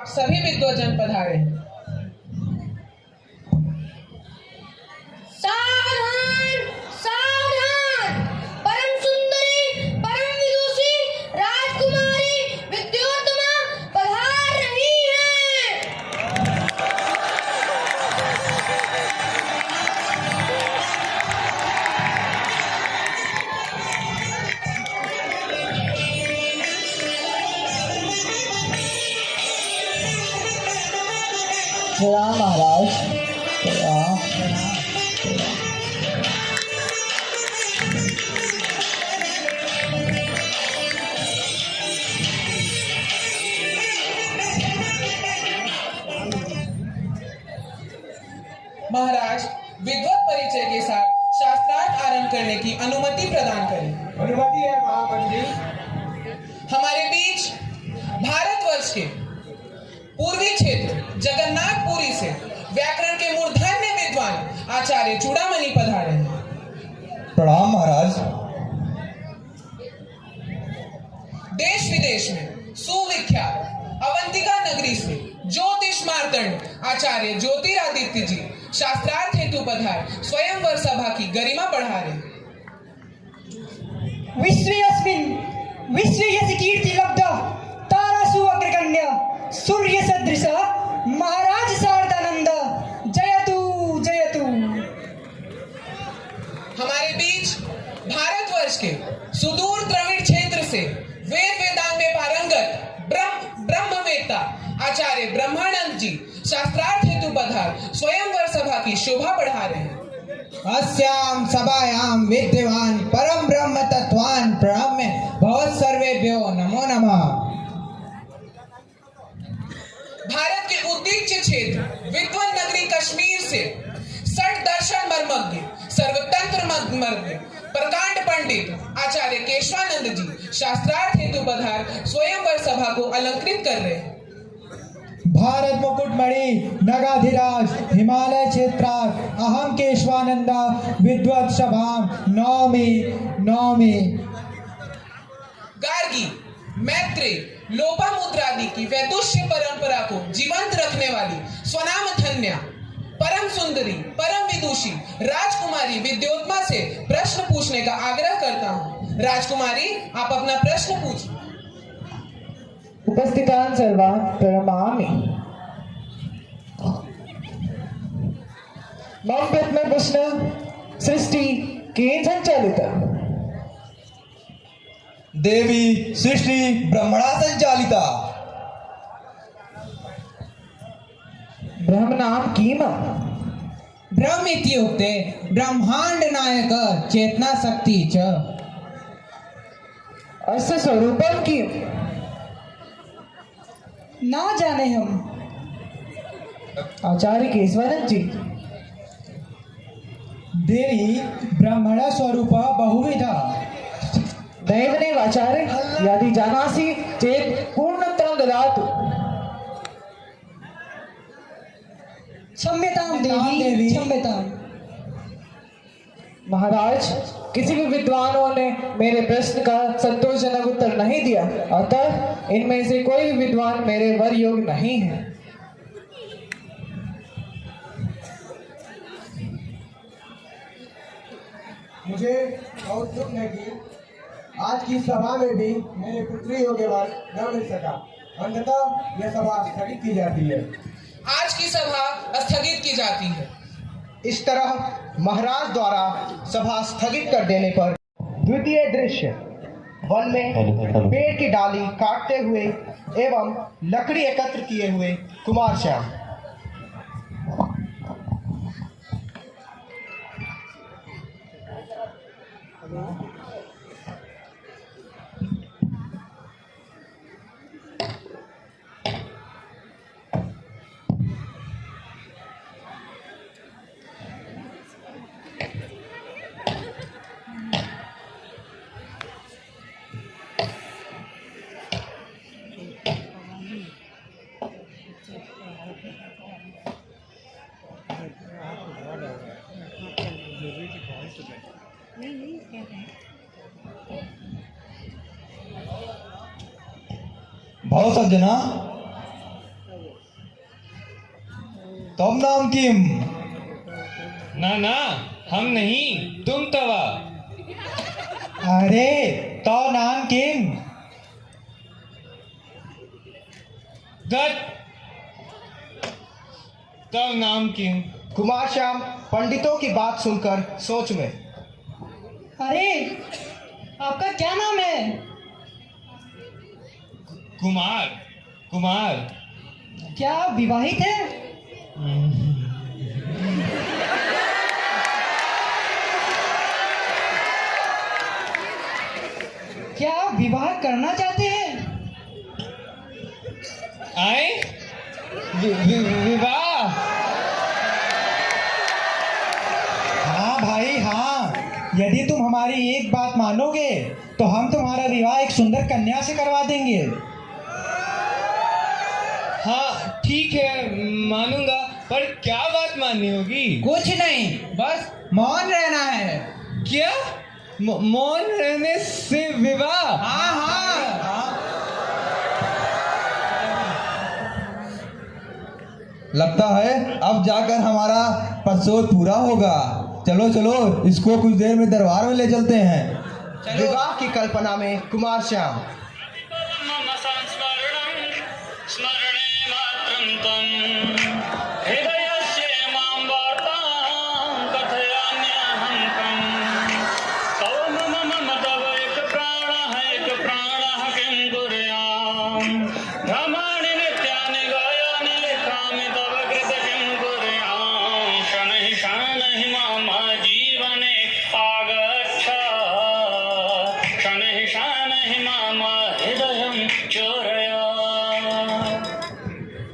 सभी विद्वजन पधारे। सावधान सावधान, परम सुंदरी परम विदुषी राजकुमारी विद्योत्तमा पधार रही हैं। प्रणाम महाराज। प्रणाम। महाराज, विद्वत परिचय के साथ शास्त्रार्थ आरंभ करने की अनुमति प्रदान करें। अनुमति है महामंत्री। हमारे बीच भारतवर्ष के पूर्वी क्षेत्र जगन्नाथपुरी से व्याकरण के मूर्धन्य विद्वान आचार्य चूड़ामणि पधारे हैं। प्रणाम महाराज। देश विदेश में सुविख्यात अवंतिका नगरी से ज्योतिष मार्तंड आचार्य ज्योतिरादित्य जी शास्त्रार्थ हेतु पधार स्वयंवर सभा की गरिमा बढ़ा रहे। विश्वयस्य कीर्ति लब्ध तारासु अग्रगण्य सूर्य सदृश महाराज शारदानंद जयतु जयतु। हमारे बीच भारतवर्ष के सुदूर द्रविड़ क्षेत्र से वेद वेदांग में पारंगत ब्रह्मवेत्ता आचार्य ब्रह्मानंद जी शास्त्रार्थ हेतु पधार स्वयंवर सभा की शोभा बढ़ा रहे हैं। अस्याम सभायाम विद्वान परम ब्रह्म तत्वान ब्रह्म बहुत सर्वेभ्यो नमो नमः। भारत के उद्दीच्य क्षेत्र विद्वन नगरी कश्मीर से सठ दर्शन मर्मज्ञ सर्वतंत्र मर्मज्ञ प्रकांड पंडित आचार्य केशवानंद जी शास्त्रार्थ हेतु पधार स्वयंवर सभा को अलंकृत कर रहे हैं। भारत मुकुटमणि नगाधिराज हिमालय क्षेत्रार्थ अहम केशवानंद विद्वत सभाम नौमी। गार्गी मैत्री लोपामुद्रादि की वैदुष्य परंपरा को जीवंत रखने वाली स्वनाम धन्या परम सुंदरी परम विदुषी राजकुमारी विद्योत्मा से प्रश्न पूछने का आग्रह करता हूँ। राजकुमारी, आप अपना प्रश्न पूछिए। उपस्थितान् सर्वान् प्रणमामि। मम प्रथम प्रश्न, सृष्टि केन संचालिता? देवी सृष्टि ब्रह्मणा संचालिता। ब्रह्म नाम किम? ब्रह्म इत्युक्ते ब्रह्मांड नायक चेतना शक्ति च। अस्य स्वरूपम किम? ना जाने हम। आचार्य केशवानंद जी। देवी ब्रह्मण स्वरूप बहुविधा। दैवनेव आचार्य यदि जानासि चेत् पूर्णोत्तरं ददातु। क्षम्यतां देवी क्षम्यतां। महाराज, किसी भी विद्वानों ने मेरे प्रश्न का संतोषजनक उत्तर नहीं दिया, अतः इनमें से कोई भी विद्वान मेरे वर योग्य नहीं है। मुझे बहुत दुख है कि आज की सभा में भी मेरे पुत्री योग्य वर न मिल सका। अंततः यह सभा स्थगित की जाती है। आज की सभा स्थगित की जाती है। इस तरह महाराज द्वारा सभा स्थगित कर देने पर द्वितीय दृश्य वन में पेड़ की डाली काटते हुए एवं लकड़ी एकत्र किए हुए कुमार श्याम। भाव सज्जना, तुम नाम किम? ना ना, हम नहीं, तुम तवा। अरे तो नाम किम? दत्त, तब नाम किम? कुमार श्याम पंडितों की बात सुनकर सोच में। अरे आपका क्या नाम है? कुमार। कुमार। क्या आप विवाहित हैं? क्या आप विवाह करना चाहते हैं? आए? विवाह? हाँ भाई हाँ, यदि तुम हमारी एक बात मानोगे तो हम तुम्हारा विवाह एक सुंदर कन्या से करवा देंगे। हाँ ठीक है, मानूंगा, पर क्या बात माननी होगी? कुछ नहीं, बस मौन रहना है। क्या? मौन रहने से विवाह? हाँ हाँ। लगता है अब जाकर हमारा प्रसोद पूरा होगा। चलो चलो, इसको कुछ देर में दरबार में ले चलते हैं। विवाह की कल्पना में कुमार श्याम।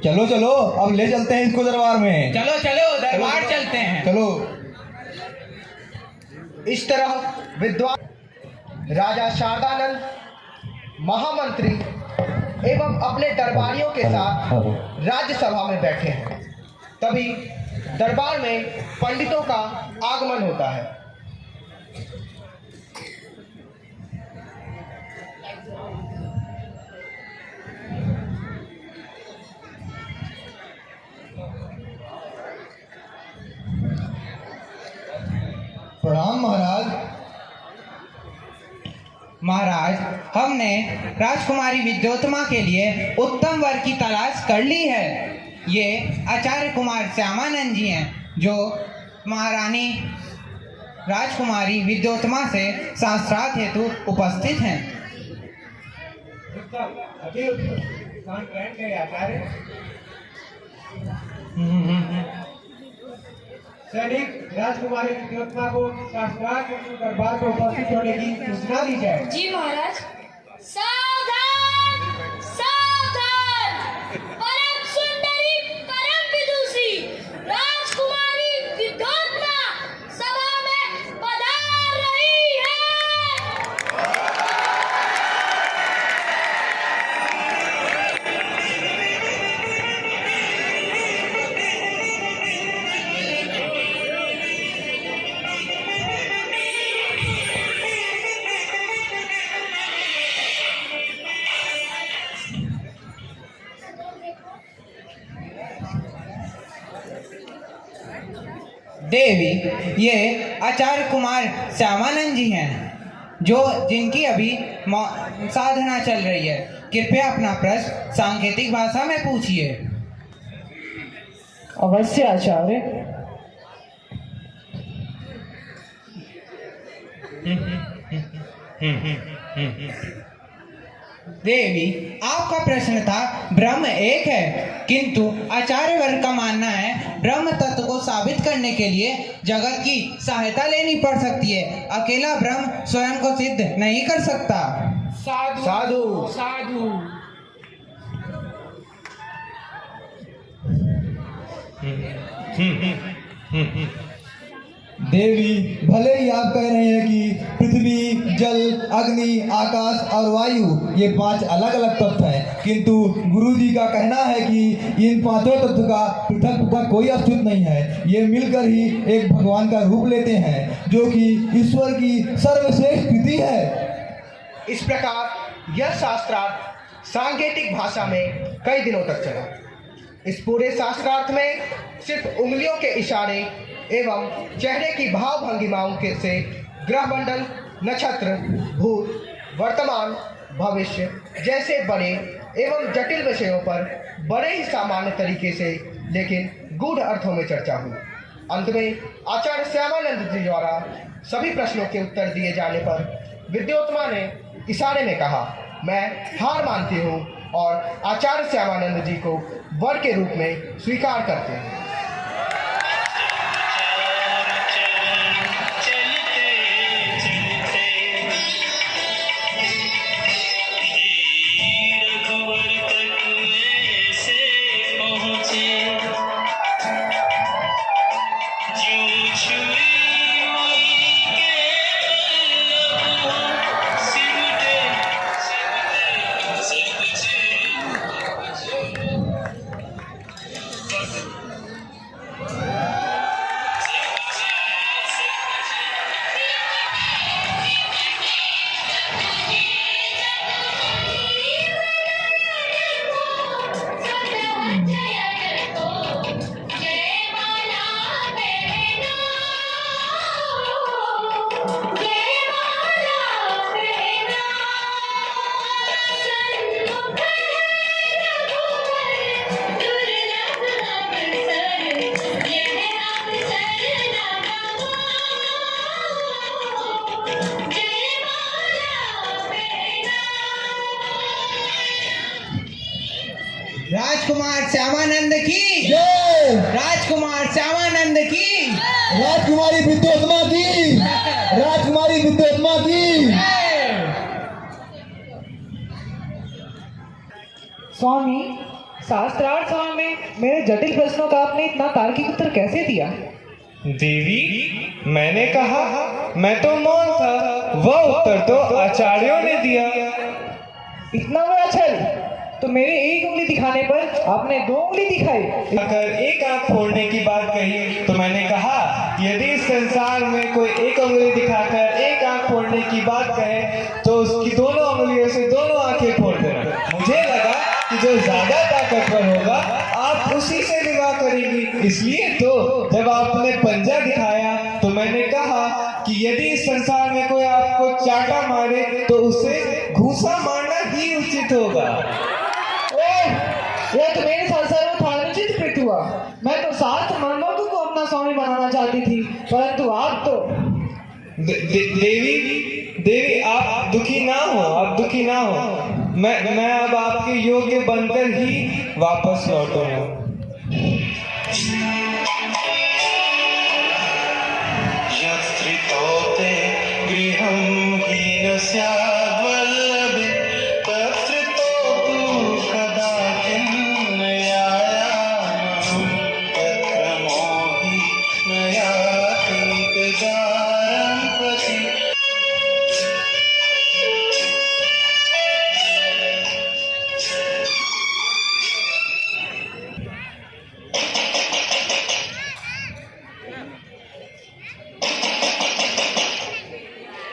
चलो चलो, अब ले चलते हैं इसको दरबार में। चलो चलो, दरबार चलते हैं। चलो। इस तरह विद्वान राजा शारदानंद महामंत्री एवं अपने दरबारियों के साथ राज्यसभा में बैठे हैं। तभी दरबार में पंडितों का आगमन होता है। प्रणाम महाराज। महाराज, हमने राजकुमारी विद्योत्तमा के लिए उत्तम वर की तलाश कर ली है। ये आचार्य कुमार श्यामानंद जी हैं, जो महारानी राजकुमारी विद्योत्तमा से शास्त्रार्थ हेतु उपस्थित हैं। सैनिक राजकुमारी विद्योत्तमा को शास्त्रार्थ दरबार को उपस्थित होने की सूचना दी जाए। जी महाराज। सावधान सावधान, परम सुंदरी परम विदुषी राजकुमारी विद्योत्तमा सभा में पधार रही है। देवी, ये आचार्य कुमार श्यामानंद जी हैं, जो जिनकी अभी साधना चल रही है। कृपया अपना प्रश्न सांकेतिक भाषा में पूछिए। अवश्य आचार्य। देवी, आपका प्रश्न था ब्रह्म एक है, किंतु आचार्य वर्ग का मानना है ब्रह्म तत्व को साबित करने के लिए जगत की सहायता लेनी पड़ सकती है। अकेला ब्रह्म स्वयं को सिद्ध नहीं कर सकता। साधु साधु। साधु। देवी, भले ही आप कह रहे हैं कि पृथ्वी, जल, अग्नि, आकाश और वायु ये 5 अलग अलग तत्व हैं, किंतु गुरु जी का कहना है कि इन 5 तत्व का पृथक कोई अस्तित्व नहीं है। ये मिलकर ही एक भगवान का रूप लेते हैं, जो कि ईश्वर की सर्वश्रेष्ठ कृति है। इस प्रकार यह शास्त्रार्थ सांकेतिक भाषा में कई दिनों तक चला। इस पूरे शास्त्रार्थ में सिर्फ उंगलियों के इशारे एवं चेहरे की भाव भंगिमाओं के से ग्रह मंडल, नक्षत्र, भूत, वर्तमान, भविष्य जैसे बड़े एवं जटिल विषयों पर बड़े ही सामान्य तरीके से लेकिन गूढ़ अर्थों में चर्चा हुई। अंत में आचार्य श्यामानंद जी द्वारा सभी प्रश्नों के उत्तर दिए जाने पर विद्योत्मा ने इशारे में कहा, मैं हार मानती हूँ और आचार्य श्यामानंद जी को वर के रूप में स्वीकार करते हैं। राजकुमार श्यामानंद की जय। राजकुमार श्यामानंद की राजकुमारी विद्योत्मा की, राजकुमारी विद्योत्मा की। स्वामी, शास्त्रार्थ सभा में मेरे जटिल प्रश्नों का आपने इतना तार्किक उत्तर कैसे दिया? देवी, मैंने कहा मैं तो मौन था, वह उत्तर तो आचार्यों ने दिया। इतना बड़ा छल! तो मेरे एक उंगली दिखाने पर आपने 2 उंगली दिखाई। अगर एक आंख फोड़ने की बात कही तो मैंने कहा यदि इस संसार में कोई एक उंगली दिखाकर एक आंख फोड़ने की बात कहे तो उसकी दोनों उंगलियों से दोनों आंखें फोड़ देना। मुझे लगा कि जो ज्यादा ताकतवर होगा आप उसी से विवाह करेंगी, इसलिए तो जब आपने पंजा दिखाया तो मैंने कहा कि यदि इस संसार में कोई आपको चाटा मारे तो उसे घूसा मारना ही उचित होगा। यह तो मेरे साथ सर्वथानुचित कृत्य हुआ। मैं तो शास्त्र मनमोहक को अपना स्वामी बनाना चाहती थी, परंतु आप तो देवी आप दुखी ना हो, आप दुखी ना हो। मैं अब आपके योग्य बनकर ही वापस लौटूंगा। यत्रितोते गृहं हीनस्याद्वल्लभे तत्रितो तु कदाचिन्न यायामहं तत्र मोहि न याति गजारं प्रति।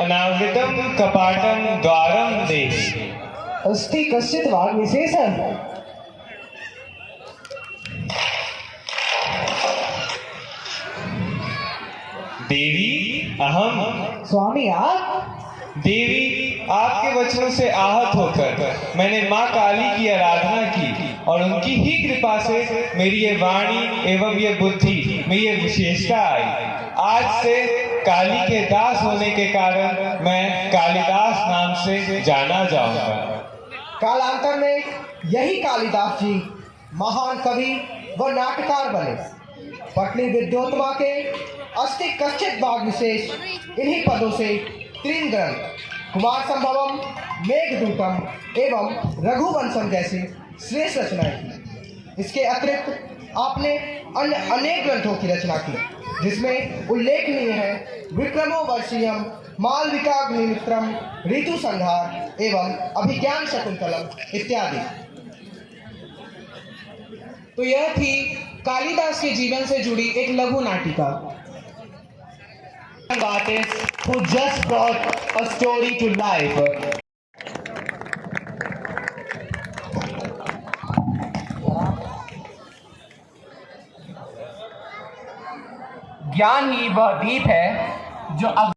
अनावृतम कपाटम द्वारम देहि। अस्ति कश्चित् वाग् विशेषः। देवी अहम। स्वामी आप? देवी आपके वचनों से आहत होकर मैंने माँ काली की आराधना की और उनकी ही कृपा से मेरी ये वाणी एवं ये बुद्धि में ये विशेषता आई। आज से काली के दास होने के कारण मैं कालिदास नाम से जाना जाऊंगा। कालांतर में यही कालिदास जी महान कवि व नाटककार बने। पटनी विद्योत्मा के अस्ति कश्चित् वाग् विशेष इन्हीं पदों से 3 ग्रंथ कुमार संभवम, मेघदूतम एवं रघुवंशम जैसे श्रेष्ठ रचनाएं की। इसके अतिरिक्त आपने अन्य अनेक ग्रंथों की रचना की, जिसमें उल्लेखनीय है विक्रमो वर्षीयम, मालविकाग्निमित्रम, ऋतु संहार एवं अभिज्ञान शकुंतलम इत्यादि। तो यह थी कालिदास के जीवन से जुड़ी एक लघु नाटिका। Artist who just brought a story to life. ज्ञान ही वह दीप है जो